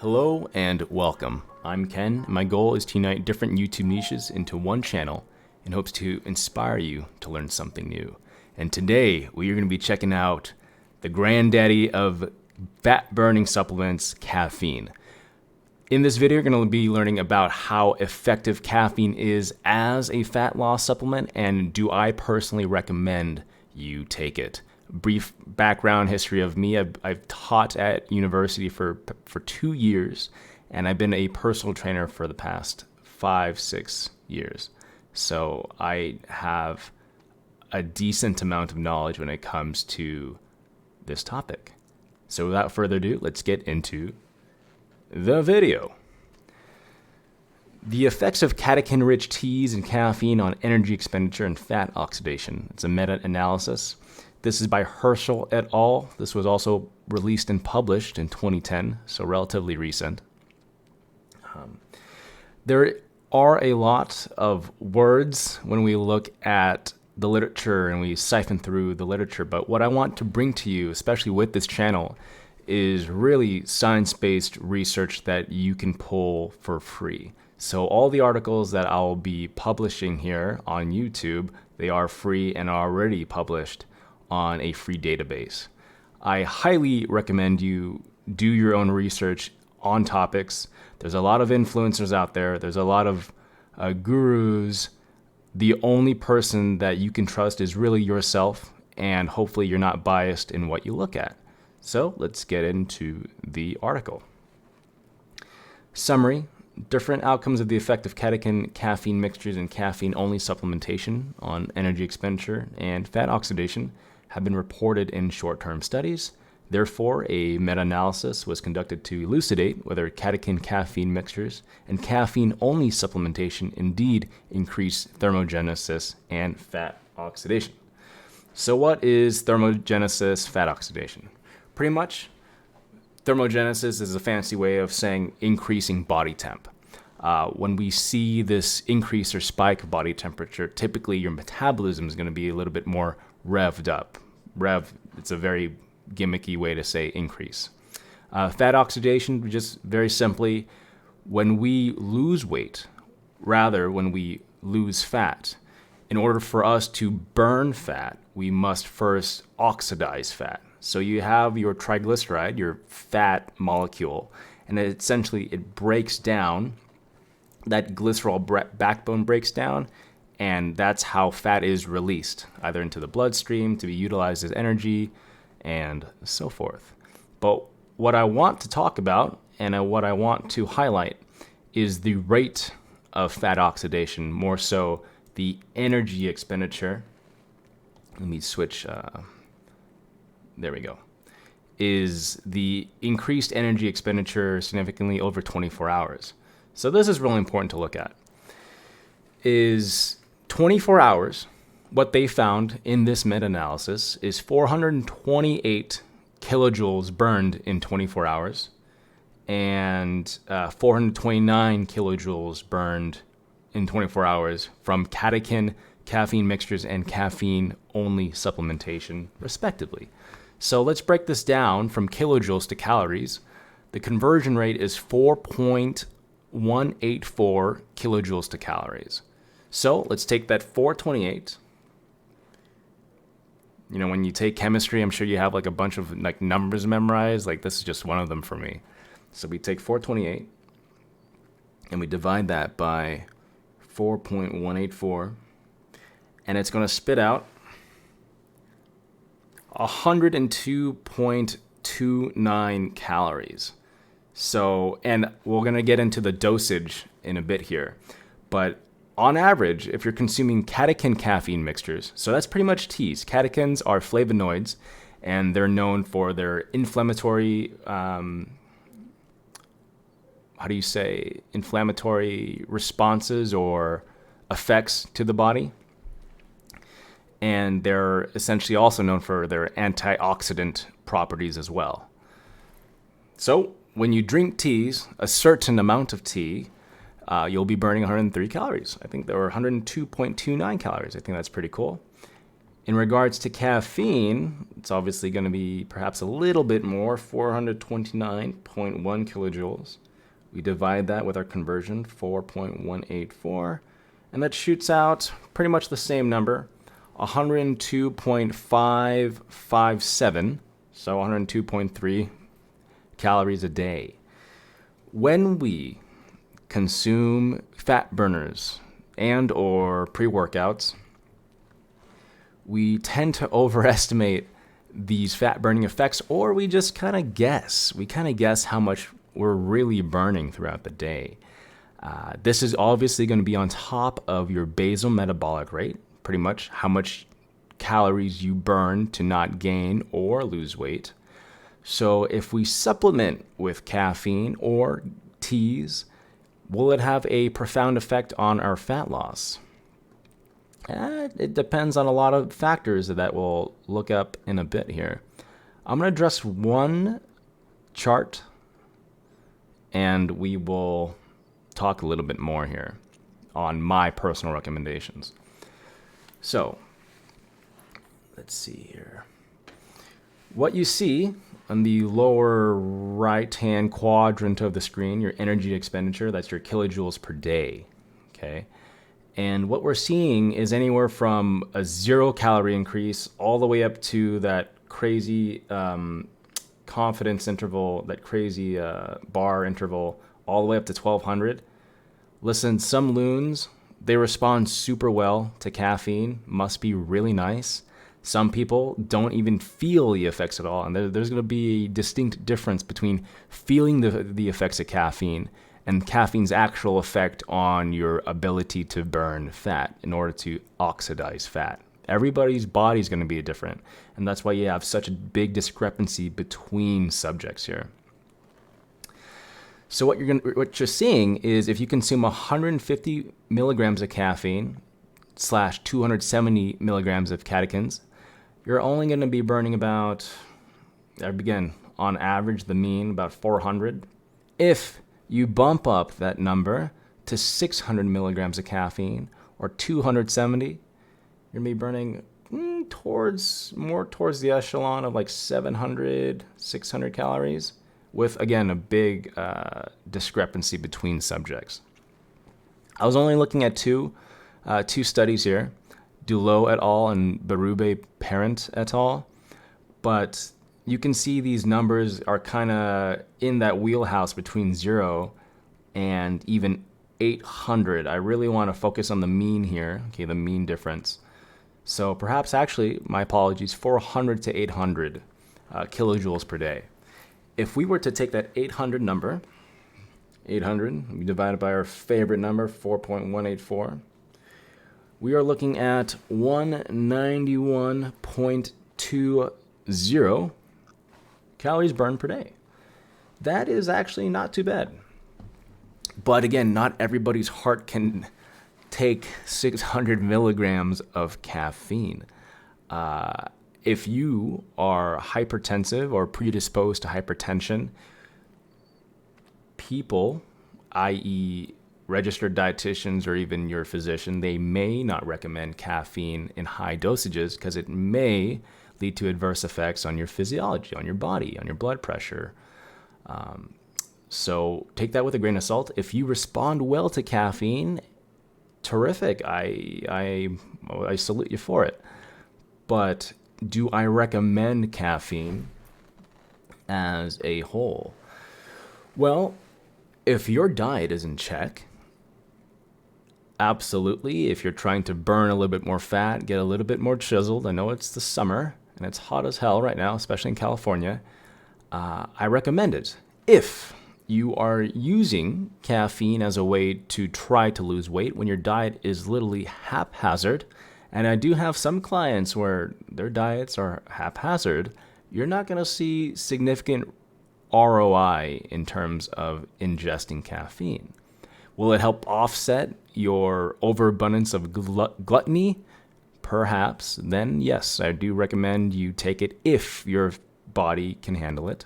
Hello and welcome. I'm Ken. My goal is to unite different YouTube niches into one channel in hopes to inspire you to learn something new. And today we are going to be checking out the granddaddy of fat burning supplements, caffeine. In this video, you're going to be learning about how effective caffeine is as a fat loss supplement, and do I personally recommend you take it. Brief background history of me. I've taught at university for 2 years, and I've been a personal trainer for the past 5-6 years. So I have a decent amount of knowledge when it comes to this topic. So without further ado, let's get into the video. The effects of catechin-rich teas and caffeine on energy expenditure and fat oxidation. It's a meta-analysis. This is by Herschel et al. This was also released and published in 2010, so relatively recent. There are a lot of words when we look at the literature and we siphon through the literature, but what I want to bring to you, especially with this channel, is really science-based research that you can pull for free. So all the articles that I'll be publishing here on YouTube, they are free and are already published on a free database. I highly recommend you do your own research on topics. There's a lot of influencers out there. There's a lot of gurus. The only person that you can trust is really yourself, and hopefully you're not biased in what you look at. So let's get into the article. Summary: different outcomes of the effect of catechin caffeine mixtures and caffeine-only supplementation on energy expenditure and fat oxidation have been reported in short-term studies. Therefore, a meta-analysis was conducted to elucidate whether catechin caffeine mixtures and caffeine-only supplementation indeed increase thermogenesis and fat oxidation. So what is thermogenesis, fat oxidation? Pretty much, thermogenesis is a fancy way of saying increasing body temp. When we see this increase or spike of body temperature, typically your metabolism is going to be a little bit more revved up. It's a very gimmicky way to say increase. Fat oxidation, just very simply, when we lose weight, rather when we lose fat, in order for us to burn fat, we must first oxidize fat. So you have your triglyceride, your fat molecule, and it breaks down. That glycerol backbone breaks down, and that's how fat is released, either into the bloodstream to be utilized as energy and so forth. But what I want to talk about and what I want to highlight is the rate of fat oxidation, more so the energy expenditure. Let me switch. There we go. Is the increased energy expenditure significantly over 24 hours? So this is really important to look at. Is 24 hours, what they found in this meta-analysis is 428 kilojoules burned in 24 hours and 429 kilojoules burned in 24 hours from catechin caffeine mixtures and caffeine-only supplementation, respectively. So let's break this down from kilojoules to calories. The conversion rate is 4.184 kilojoules to calories. So let's take that 428. You know, when you take chemistry, I'm sure you have like a bunch of like numbers memorized. Like this is just one of them for me. So we take 428 and we divide that by 4.184, and it's going to spit out 102.29 calories. So, and we're going to get into the dosage in a bit here, but on average, if you're consuming catechin caffeine mixtures, so that's pretty much teas. Catechins are flavonoids, and they're known for their inflammatory, inflammatory responses or effects to the body. And they're essentially also known for their antioxidant properties as well. So when you drink teas, a certain amount of tea, you'll be burning 103 calories. I think there were 102.29 calories. I think that's pretty cool. In regards to caffeine, it's obviously going to be perhaps a little bit more, 429.1 kilojoules. We divide that with our conversion, 4.184, and that shoots out pretty much the same number, 102.557, so 102.3 calories a day. When we consume fat burners and or pre-workouts, we tend to overestimate these fat burning effects, or we just kind of guess. We kind of guess how much we're really burning throughout the day. This is obviously going to be on top of your basal metabolic rate, pretty much how much calories you burn to not gain or lose weight. So if we supplement with caffeine or teas, will it have a profound effect on our fat loss? It depends on a lot of factors that we'll look up in a bit here. I'm going to address one chart, and we will talk a little bit more here on my personal recommendations. So, let's see here. What you see on the lower right-hand quadrant of the screen, your energy expenditure, that's your kilojoules per day, okay? And what we're seeing is anywhere from a 0 calorie increase all the way up to that crazy confidence interval, that crazy bar interval, all the way up to 1200. Listen, some loons, they respond super well to caffeine, must be really nice. Some people don't even feel the effects at all. And there's going to be a distinct difference between feeling the effects of caffeine and caffeine's actual effect on your ability to burn fat in order to oxidize fat. Everybody's body is going to be different, and that's why you have such a big discrepancy between subjects here. So what you're seeing is if you consume 150 milligrams of caffeine / 270 milligrams of catechins, you're only going to be burning about, again, on average, the mean, about 400. If you bump up that number to 600 milligrams of caffeine or 270, you're going to be burning towards the echelon of like 700, 600 calories with, again, a big discrepancy between subjects. I was only looking at two studies here, Dulot et al. And Berube Parent et al. But you can see these numbers are kind of in that wheelhouse between 0 and even 800. I really want to focus on the mean here, okay, the mean difference. So perhaps actually, my apologies, 400 to 800 kilojoules per day. If we were to take that 800 number, 800, we divide it by our favorite number, 4.184, we are looking at 191.20 calories burned per day. That is actually not too bad. But again, not everybody's heart can take 600 milligrams of caffeine. If you are hypertensive or predisposed to hypertension, people, i.e., registered dietitians or even your physician, they may not recommend caffeine in high dosages because it may lead to adverse effects on your physiology, on your body, on your blood pressure. So take that with a grain of salt. If you respond well to caffeine, terrific. I salute you for it. But do I recommend caffeine as a whole? Well, if your diet is in check, absolutely. If you're trying to burn a little bit more fat, get a little bit more chiseled, I know it's the summer and it's hot as hell right now, especially in California, I recommend it. If you are using caffeine as a way to try to lose weight when your diet is literally haphazard, and I do have some clients where their diets are haphazard, you're not going to see significant ROI in terms of ingesting caffeine. Will it help offset your overabundance of gluttony? Perhaps. Then yes, I do recommend you take it if your body can handle it.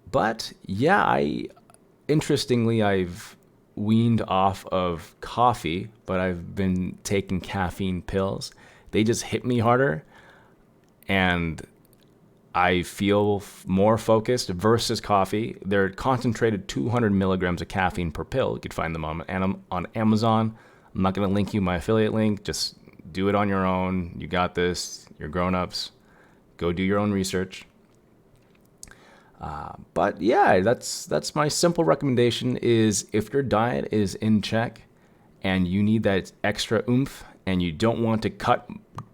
But yeah, interestingly, I've weaned off of coffee, but I've been taking caffeine pills. They just hit me harder, and I feel more focused versus coffee. They're concentrated 200 milligrams of caffeine per pill. You could find them on Amazon. I'm not going to link you my affiliate link. Just do it on your own. You got this. You're grown-ups. Go do your own research. But yeah, that's my simple recommendation is if your diet is in check and you need that extra oomph and you don't want to cut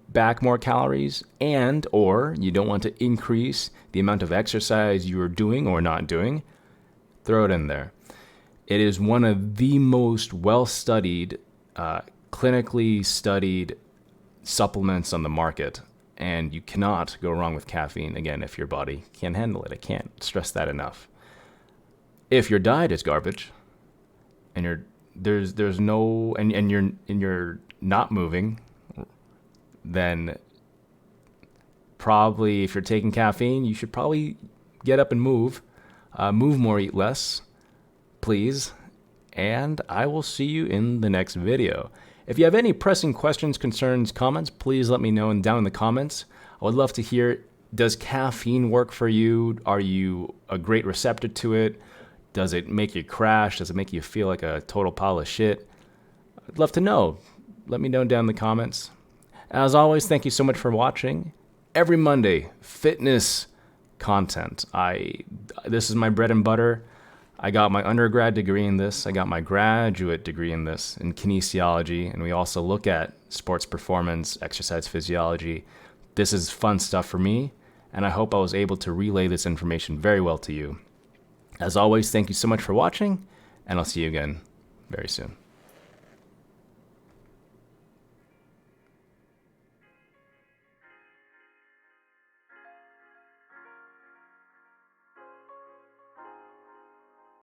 back more calories and or you don't want to increase the amount of exercise you're doing or not doing, throw it in there. It is one of the most well-studied, clinically studied supplements on the market. And you cannot go wrong with caffeine, again, if your body can't handle it. I can't stress that enough. If your diet is garbage, and you're not moving, then probably if you're taking caffeine, you should probably get up and move. Move more, eat less, please. And I will see you in the next video. If you have any pressing questions, concerns, comments, please let me know down in the comments. I would love to hear, does caffeine work for you? Are you a great receptor to it? Does it make you crash? Does it make you feel like a total pile of shit? I'd love to know. Let me know down in the comments. As always, thank you so much for watching. Every Monday, fitness content. This is my bread and butter. I got my undergrad degree in this. I got my graduate degree in this, in kinesiology, and we also look at sports performance, exercise physiology. This is fun stuff for me, and I hope I was able to relay this information very well to you. As always, thank you so much for watching, and I'll see you again very soon.